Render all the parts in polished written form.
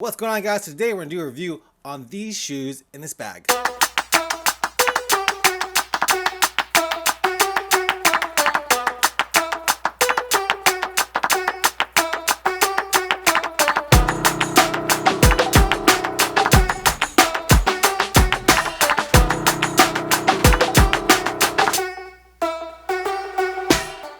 What's going on, guys? Today we're going to do a review on these shoes in this bag.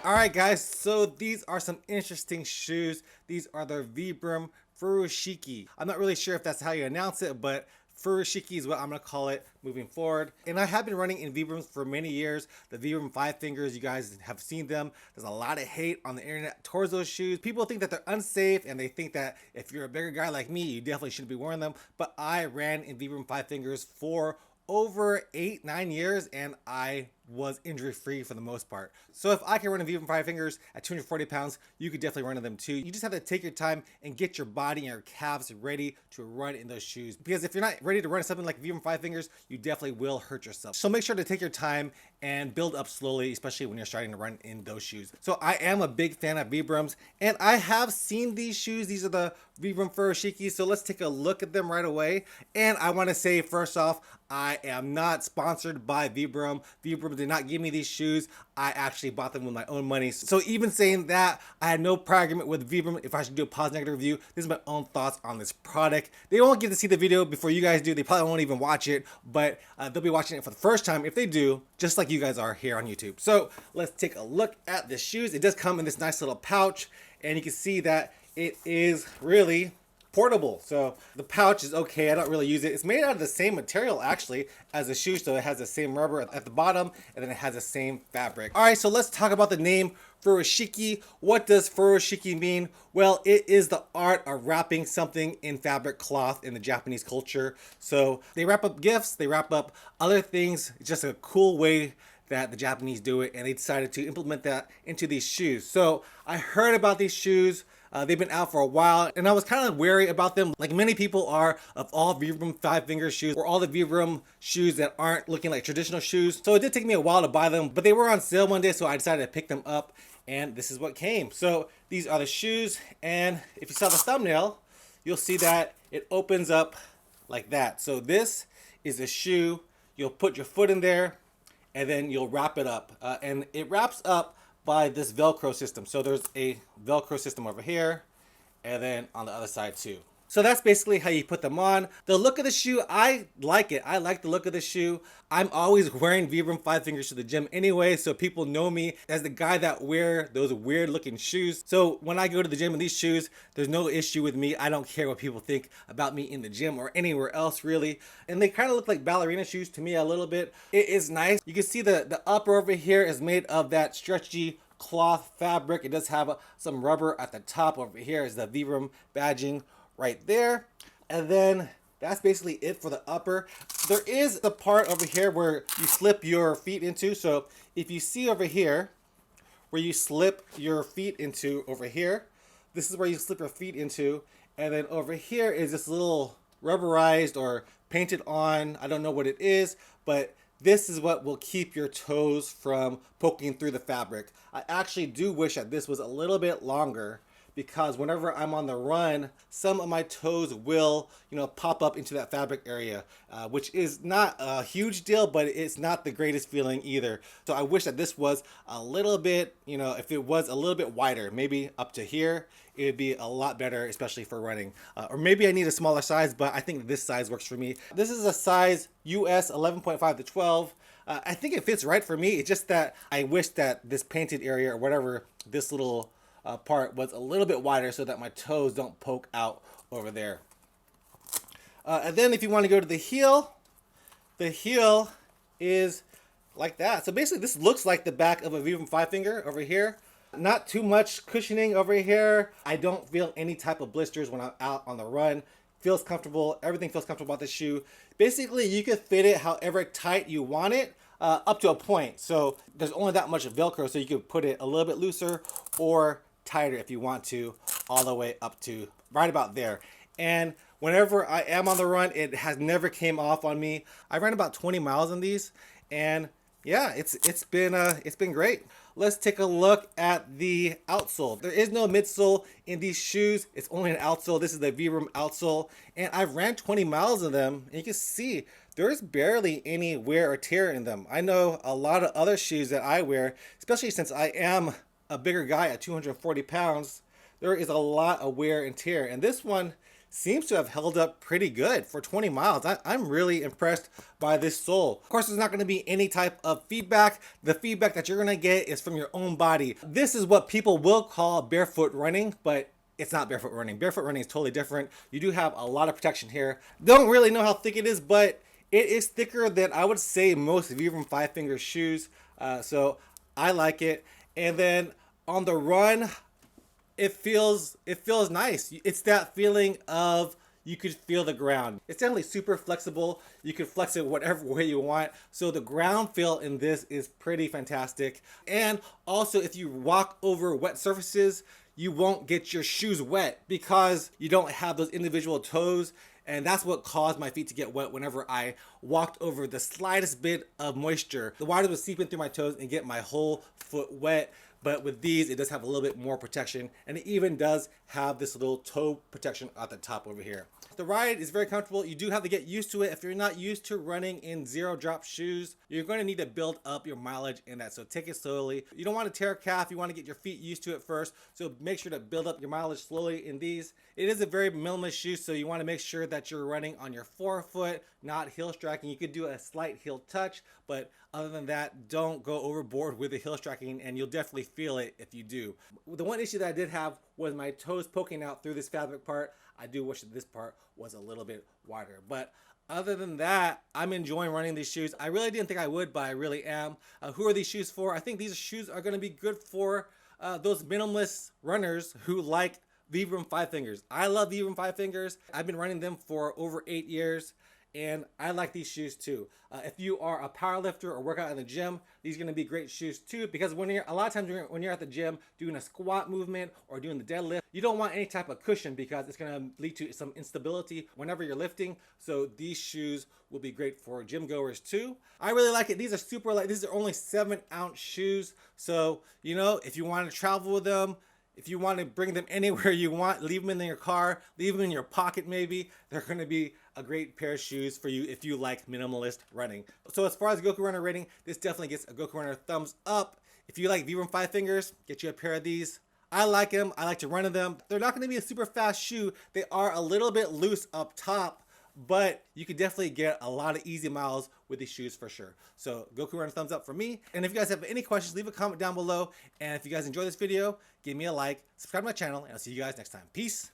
Alright guys, so these are some interesting shoes. These are the Vibram Furoshiki. I'm not really sure if that's how you announce it, but Furoshiki is what I'm going to call it moving forward. And I have been running in Vibrams for many years. The Vibram 5 fingers, you guys have seen them. There's a lot of hate on the internet towards those shoes. People think that they're unsafe and they think that if you're a bigger guy like me, you definitely shouldn't be wearing them. But I ran in Vibram 5 fingers for over 8-9 years and I was injury free for the most part. So if I can run a Vibram 5 fingers at 240 pounds, you could definitely run in them too. You just have to take your time and get your body and your calves ready to run in those shoes. Because if you're not ready to run something like Vibram 5 fingers, you definitely will hurt yourself. So make sure to take your time and build up slowly, especially when you're starting to run in those shoes. So I am a big fan of Vibrams and I have seen these shoes. These are the Vibram Furoshiki. So let's take a look at them right away. And I want to say first off, I am not sponsored by Vibram. Vibram did not give me these shoes. I actually bought them with my own money. So even saying that, I had no prior agreement with Vibram if I should do a positive negative review. This is my own thoughts on this product. They won't get to see the video before you guys do. They probably won't even watch it, but they'll be watching it for the first time if they do, just like you guys are here on YouTube. So let's take a look at the shoes. It does come in this nice little pouch, and you can see that it is really portable. So the pouch is okay. I don't really use it. It's made out of the same material actually as the shoe, so it has the same rubber at the bottom and then it has the same fabric. All right, so let's talk about the name Furoshiki. What does Furoshiki mean? Well, it is the art of wrapping something in fabric cloth in the Japanese culture. So they wrap up gifts, they wrap up other things. It's just a cool way that the Japanese do it, and they decided to implement that into these shoes. So I heard about these shoes. They've been out for a while, and I was kind of wary about them, like many people are, of all Vibram 5 finger shoes, or all the Vibram shoes that aren't looking like traditional shoes. So it did take me a while to buy them, but they were on sale one day, so I decided to pick them up, and this is what came. So these are the shoes, and if you saw the thumbnail, you'll see that it opens up like that. So this is a shoe. You'll put your foot in there, and then you'll wrap it up, and it wraps up by this Velcro system. So there's a Velcro system over here and then on the other side too. So that's basically how you put them on. The look of the shoe, I like it. I like the look of the shoe. I'm always wearing Vibram 5 fingers to the gym anyway, so people know me as the guy that wear those weird looking shoes. So when I go to the gym in these shoes, there's no issue with me. I don't care what people think about me in the gym or anywhere else really. And they kind of look like ballerina shoes to me a little bit. It is nice. You can see the upper over here is made of that stretchy cloth fabric. It does have some rubber at the top. Over here is the Vibram badging right there, and then that's basically it for the upper. There is the part over here where you slip your feet into. So if you see over here where you slip your feet into over here, this is where you slip your feet into, and then over here is this little rubberized or painted on, I don't know what it is, but this is what will keep your toes from poking through the fabric. I actually do wish that this was a little bit longer, because whenever I'm on the run, some of my toes will, pop up into that fabric area, which is not a huge deal, but it's not the greatest feeling either. So I wish that this was a little bit, if it was a little bit wider, maybe up to here, it'd be a lot better, especially for running. Or maybe I need a smaller size, but I think this size works for me. This is a size US 11.5 to 12. I think it fits right for me. It's just that I wish that this painted area or whatever, this little part was a little bit wider so that my toes don't poke out over there. And then if you want to go to the heel is like that. So basically this looks like the back of a Vibram 5 finger over here. Not too much cushioning over here. I don't feel any type of blisters when I'm out on the run. Feels comfortable. Everything feels comfortable about the shoe. Basically you can fit it however tight you want it. Up to a point. So there's only that much Velcro, so you can put it a little bit looser or tighter if you want to, all the way up to right about there. And whenever I am on the run, it has never came off on me. I ran about 20 miles on these, and yeah, it's been great. let's take a look at the outsole. There is no midsole in these shoes. It's only an outsole. This is the Vibram outsole, and I've ran 20 miles in them, and you can see there's barely any wear or tear in them. I know a lot of other shoes that I wear, especially since I am a bigger guy at 240 pounds, there is a lot of wear and tear, and this one seems to have held up pretty good for 20 miles. I'm really impressed by this sole. Of course, there's not going to be any type of feedback. The feedback that you're going to get is from your own body. This is what people will call barefoot running, but it's not barefoot running. Barefoot running is totally different. You do have a lot of protection here. Don't really know how thick it is, but it is thicker than I would say most Vibram 5-finger shoes. So I like it. And then on the run, it feels nice. It's that feeling of you could feel the ground. It's definitely super flexible. You can flex it whatever way you want. So the ground feel in this is pretty fantastic. And also, if you walk over wet surfaces, you won't get your shoes wet because you don't have those individual toes. And that's what caused my feet to get wet whenever I walked over the slightest bit of moisture. The water was seeping through my toes and get my whole foot wet. But with these, it does have a little bit more protection, and it even does have this little toe protection at the top over here. The ride is very comfortable. You do have to get used to it. If you're not used to running in zero drop shoes, you're going to need to build up your mileage in that. So take it slowly. You don't want to tear a calf. You want to get your feet used to it first. So make sure to build up your mileage slowly in these. It is a very minimalist shoe, so you want to make sure that you're running on your forefoot, not heel striking. You could do a slight heel touch, but other than that, don't go overboard with the heel striking, and you'll definitely feel it if you do. The one issue that I did have was my toes poking out through this fabric part. I do wish that this part was a little bit wider, but other than that, I'm enjoying running these shoes. I really didn't think I would, but I really am. Who are these shoes for? I think these shoes are going to be good for those minimalist runners who like Vibram 5-fingers. I love Vibram 5-fingers. I've been running them for over 8 years, and I like these shoes too. If you are a power lifter or work out in the gym, these are going to be great shoes too, because when you're a lot of times when you're at the gym doing a squat movement or doing the deadlift, you don't want any type of cushion because it's going to lead to some instability whenever you're lifting. So these shoes will be great for gym goers too. I really like it. These are super light. These are only 7-ounce shoes. So, you know, if you want to travel with them, if you want to bring them anywhere you want, leave them in your car, leave them in your pocket maybe, they're going to be a great pair of shoes for you if you like minimalist running. So as far as Goku Runner rating, this definitely gets a Goku Runner thumbs up. If you like Vibram 5-fingers, get you a pair of these. I like them. I like to run in them. They're not going to be a super fast shoe. They are a little bit loose up top, but you can definitely get a lot of easy miles with these shoes for sure. So Goku Runner thumbs up for me. And if you guys have any questions, leave a comment down below. And if you guys enjoyed this video, give me a like, subscribe to my channel, and I'll see you guys next time. Peace.